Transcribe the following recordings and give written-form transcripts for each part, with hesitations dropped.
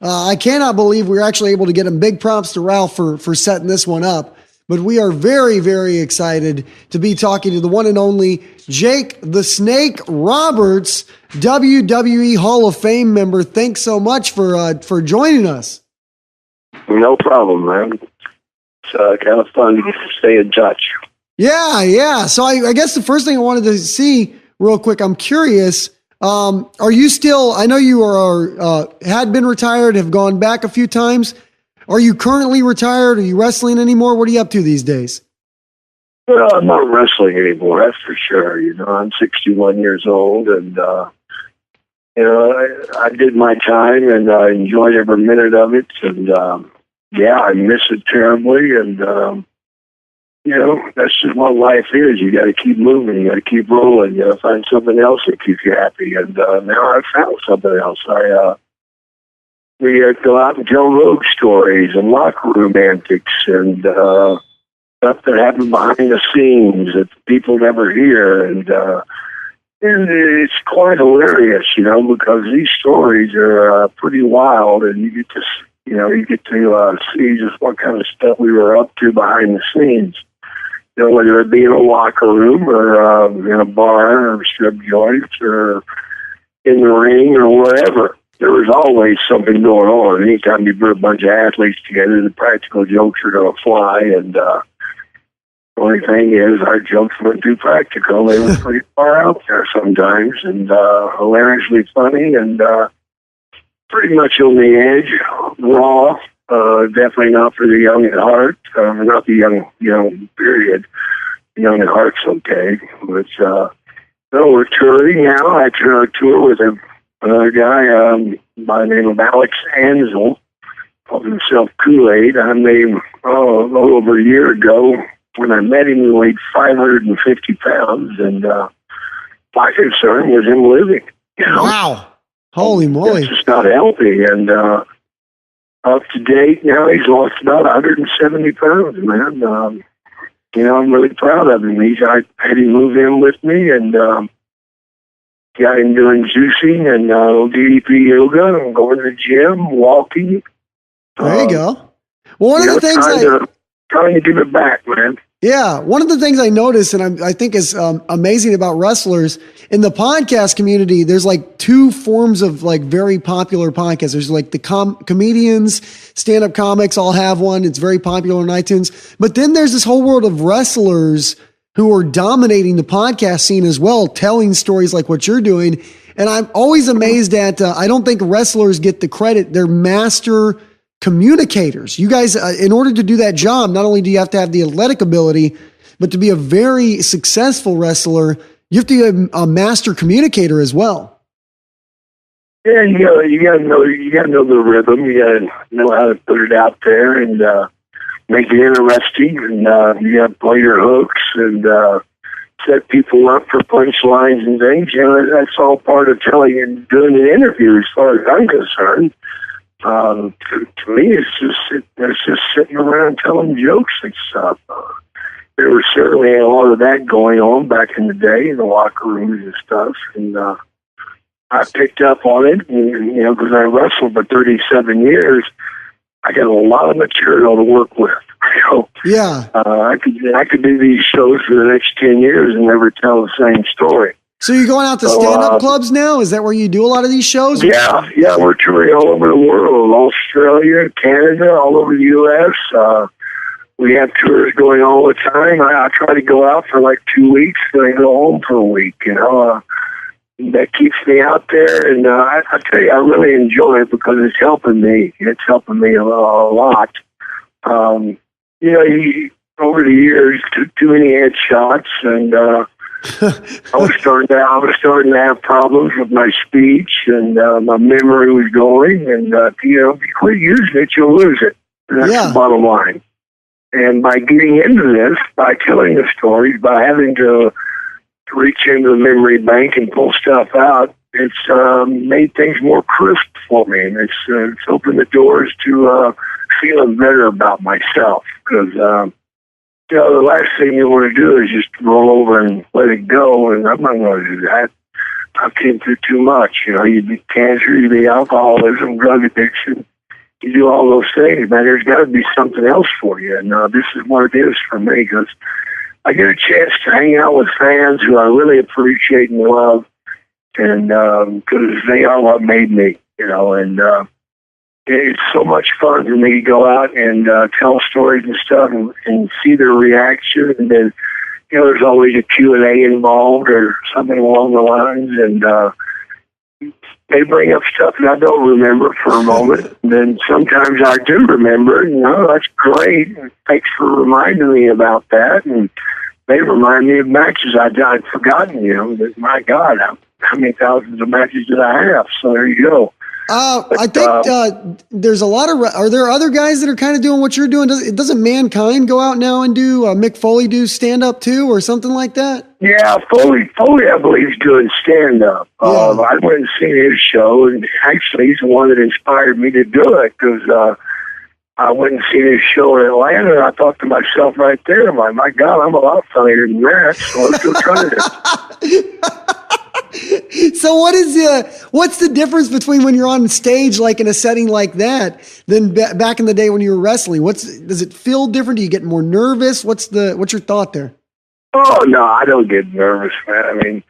I cannot believe we were actually able to get him. Big props to Ralph for setting this one up. But we are very, very excited to be talking to the one and only Jake the Snake Roberts, WWE Hall of Fame member. Thanks so much for joining us. No problem, man. It's kind of fun to stay in touch. Yeah. So I guess the first thing I wanted to see real quick, I'm curious, are you still, I know you had been retired, have gone back a few times. Are you currently retired? Are you wrestling anymore? What are you up to these days? Well, I'm not wrestling anymore, that's for sure. You know, I'm 61 years old, and, you know, I did my time, and I enjoyed every minute of it. And, yeah, I miss it terribly. And, you know, that's just what life is. You got to keep moving. You got to keep rolling. You got to find something else that keeps you happy. And now I've found something else. We go out and tell road stories and locker room antics and stuff that happened behind the scenes that people never hear. And it's quite hilarious, you know, because these stories are pretty wild, and you get to see just what kind of stuff we were up to behind the scenes. You know, whether it be in a locker room or in a bar or strip joint or in the ring or whatever. There was always something going on. Anytime you put a bunch of athletes together, the practical jokes are going to fly. And the only thing is, our jokes weren't too practical. They were pretty far out there sometimes, and hilariously funny, and pretty much on the edge, raw. Definitely not for the young at heart. Not the young, period. Young at heart's okay. But no, we're touring now. I tour with another guy by the name of Alex Ansel, called himself Kool-Aid. I met him a little over a year ago. When I met him, he weighed 550 pounds, and my concern was him living. You know? Wow. Holy moly. It's just not healthy. And up to date now, he's lost about 170 pounds, man. You know, I'm really proud of him. I had him move in with me, and got him doing juicing and DDP yoga and going to the gym, walking. There you go. Well, one of the things trying to give it back, man. Yeah, one of the things I noticed, and I think is amazing about wrestlers in the podcast community, there's like two forms of like very popular podcasts. There's like the comedians, stand-up comics all have one. It's very popular on iTunes. But then there's this whole world of wrestlers who are dominating the podcast scene as well, telling stories like what you're doing. And I'm always amazed at, I don't think wrestlers get the credit. They're master communicators. You guys, in order to do that job, not only do you have to have the athletic ability, but to be a very successful wrestler, you have to be a master communicator as well. Yeah, you gotta know the rhythm. You gotta know how to put it out there and make it interesting, and you gotta play your hooks and set people up for punchlines and things. You know, that's all part of telling and doing an interview, as far as I'm concerned. To me, it's just sitting around telling jokes and stuff. There was certainly a lot of that going on back in the day in the locker rooms and stuff, and I picked up on it. And, you know, because I wrestled for 37 years, I got a lot of material to work with. You know? Yeah, I could do these shows for the next 10 years and never tell the same story. So you're going out to stand-up clubs now? Is that where you do a lot of these shows? Yeah, we're touring all over the world, Australia, Canada, all over the U.S. We have tours going all the time. I try to go out for like 2 weeks, and I go home for a week, you know. That keeps me out there, and I tell you, I really enjoy it because it's helping me. It's helping me a lot. You know, over the years, too many headshots, and I was starting to have problems with my speech, and my memory was going. And you know, if you quit using it, you'll lose it. That's the bottom line. And by getting into this, by telling the stories, by having to reach into the memory bank and pull stuff out, it's made things more crisp for me, and it's opened the doors to feeling better about myself. Because you know, the last thing you want to do is just roll over and let it go, and I'm not going to do that. I've been through too much. You know, you'd be cancer, you'd be alcoholism, drug addiction, you do all those things, man, there's got to be something else for you. And this is what it is for me, because I get a chance to hang out with fans who I really appreciate and love, and because they are what made me, and it's so much fun for me to go out and tell stories and stuff and see their reaction. And then, there's always a Q&A involved or something along the lines. And they bring up stuff that I don't remember for a moment. And then sometimes I do remember, that's great. Thanks for reminding me about that. And they remind me of matches I'd forgotten, that, my God, how many thousands of matches did I have? So there you go. I think there's a lot of. Are there other guys that are kind of doing what you're doing? Doesn't Mankind go out now and do Mick Foley do stand up too, or something like that? Yeah, Foley, I believe, is doing stand up. Yeah. I went and seen his show, and actually, he's the one that inspired me to do it, because I went and seen his show in Atlanta, and I thought to myself right there, I'm like, my God, I'm a lot funnier than that. So let's go try it. So what's the difference between when you're on stage, like in a setting like that, than back in the day when you were wrestling? Does it feel different? Do you get more nervous? What's your thought there? Oh, no, I don't get nervous, man. I mean,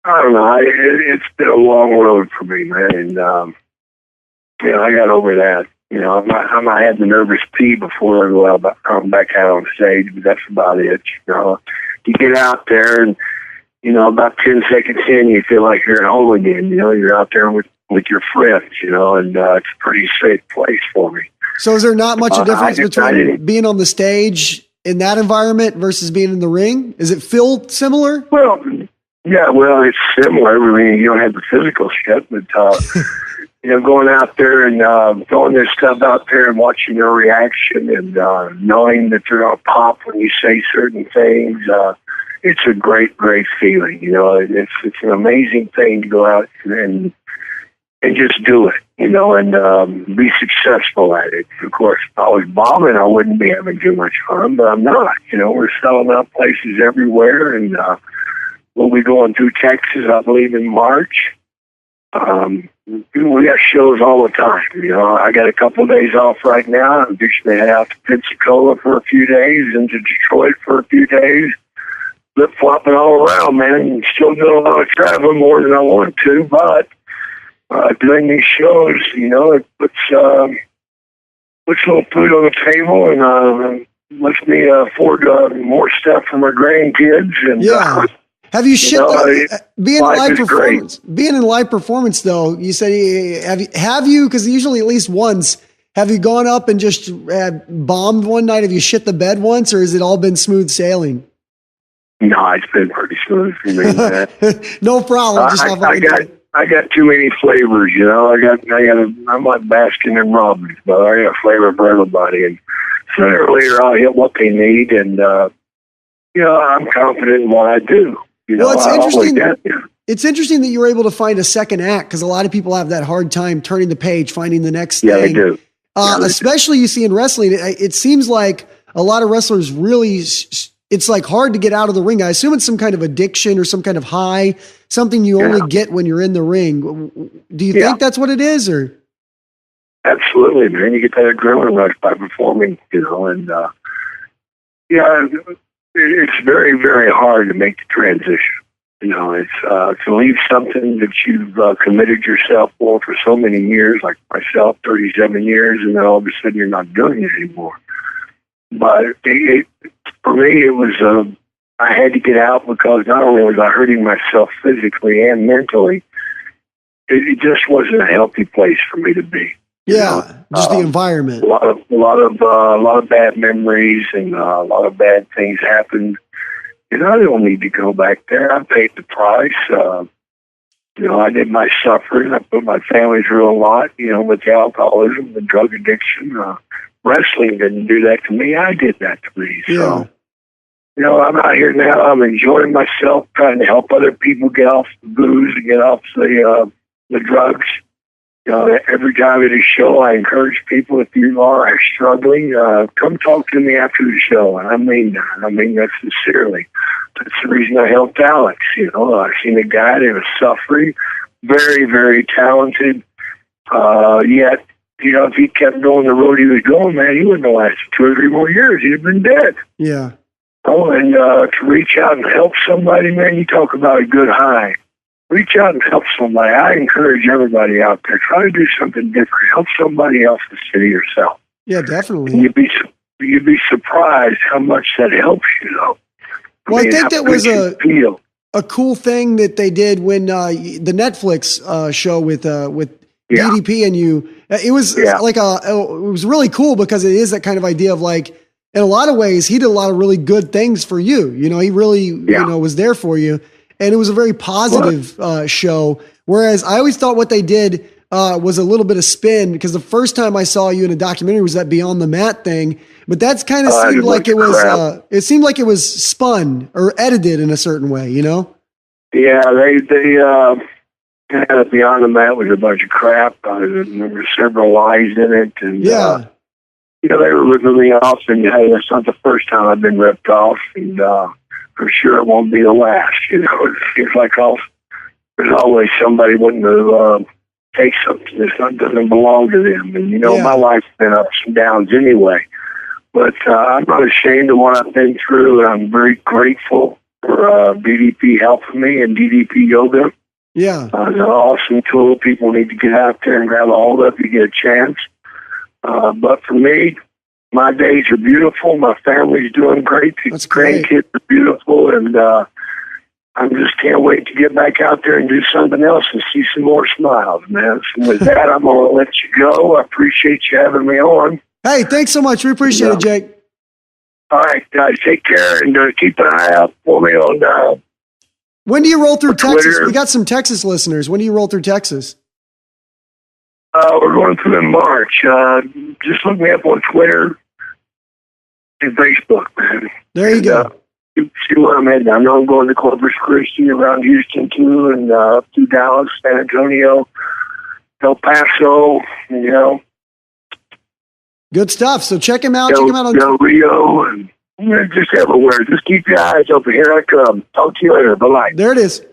I don't know. It's been a long road for me, man. And, I got over that. I might have the nervous pee before I go out, back out on stage, but that's about it. You get out there and, about 10 seconds in, you feel like you're at home again. You're out there with your friends, and it's a pretty safe place for me. So is there not much of a difference between being on the stage in that environment versus being in the ring? Is it feel similar? Well, yeah, it's similar. I mean, you don't have the physical shit, but, going out there and throwing this stuff out there and watching their reaction and knowing that they're going to pop when you say certain things, it's a great, great feeling. It's an amazing thing to go out and just do it, and be successful at it. Of course, if I was bombing, I wouldn't be having too much fun, but I'm not. We're selling out places everywhere, and we'll be going through Texas, I believe, in March. We got shows all the time. I got a couple of days off right now. I'm just going to head out to Pensacola for a few days and to Detroit for a few days. Flip-flopping all around, man. Still doing a lot of traveling, more than I want to, but doing these shows, it puts a little food on the table and lets me afford more stuff for my grandkids. And yeah. Have you being in live performance? Being in live performance, though, you said have you? Because usually at least once. Have you gone up and just bombed one night? Have you shit the bed once, or has it all been smooth sailing? No, it's been pretty smooth for me. No problem. I got too many flavors, I'm like Baskin and Robbins, but I got a flavor for everybody, and sooner or later I'll hit what they need, and I'm confident in what I do. It's interesting. It's interesting that you were able to find a second act, because a lot of people have that hard time turning the page, finding the next thing. Yeah, they do. Especially you see in wrestling, it seems like a lot of wrestlers really. It's like hard to get out of the ring. I assume it's some kind of addiction or some kind of high, something you only get when you're in the ring. Do you think that's what it is, or? Absolutely, man. You get that adrenaline rush by performing, and it's very, very hard to make the transition. It's to leave something that you've committed yourself for so many years, like myself, 37 years, and then all of a sudden you're not doing it anymore. But for me, it was, I had to get out, because not only was I hurting myself physically and mentally, it just wasn't a healthy place for me to be. Just the environment. A lot of bad memories, and a lot of bad things happened. I don't need to go back there. I paid the price. I did my suffering. I put my family through a lot, with the alcoholism, the drug addiction. Wrestling didn't do that to me. I did that to me. So, I'm out here now. I'm enjoying myself, trying to help other people get off the booze and get off the drugs. Every time at a show, I encourage people, if you are struggling, come talk to me after the show. And I mean that. I mean that sincerely. That's the reason I helped Alex. I've seen a guy that was suffering, very, very talented, yet you know, if he kept going the road he was going, man, he wouldn't have lasted 2 or 3 more years. He'd have been dead. Yeah. Oh, and to reach out and help somebody, man, you talk about a good high. Reach out and help somebody. I encourage everybody out there. Try to do something different. Help somebody else instead of yourself. Yeah, definitely. And you'd be surprised how much that helps you, though. Well, I think that was a cool thing that they did when the Netflix show with DDP and you. It was like it was really cool because it is that kind of idea of like, in a lot of ways, he did a lot of really good things for you. You know, he really, you know, was there for you. And it was a very positive show. Whereas I always thought what they did was a little bit of spin, because the first time I saw you in a documentary was that Beyond the Mat thing. But that's kind of seemed like it was, it seemed like it was spun or edited in a certain way, you know? Yeah, they Beyond the Mat was a bunch of crap. There were several lies in it. And, you know, they were ripping me off, and hey, that's not the first time I've been ripped off, and for sure it won't be the last. You know, it seems like there's always somebody wanting to take something that doesn't belong to them. And, you know, my life's been ups and downs anyway. But I'm not ashamed of what I've been through, and I'm very grateful for DDP helping me and DDP Yoga. Yeah. It's an awesome tool. People need to get out there and grab a hold of if you get a chance. But for me, my days are beautiful. My family's doing great. The grandkids are beautiful. And I just can't wait to get back out there and do something else and see some more smiles, man. So with that, I'm going to let you go. I appreciate you having me on. Hey, thanks so much. We appreciate it, Jake. All right, guys. Take care and keep an eye out for me on when do you roll through Texas? Twitter. We got some Texas listeners. When do you roll through Texas? We're going through in March. Just look me up on Twitter and Facebook, man. There you go. See where I'm heading. I know I'm going to Corpus Christi, around Houston, too, and up through Dallas, San Antonio, El Paso, you know. Good stuff. So check him out. Check him out on Del Rio, and just everywhere. Just keep your eyes open. Here I come. Talk to you later. Bye-bye. There it is.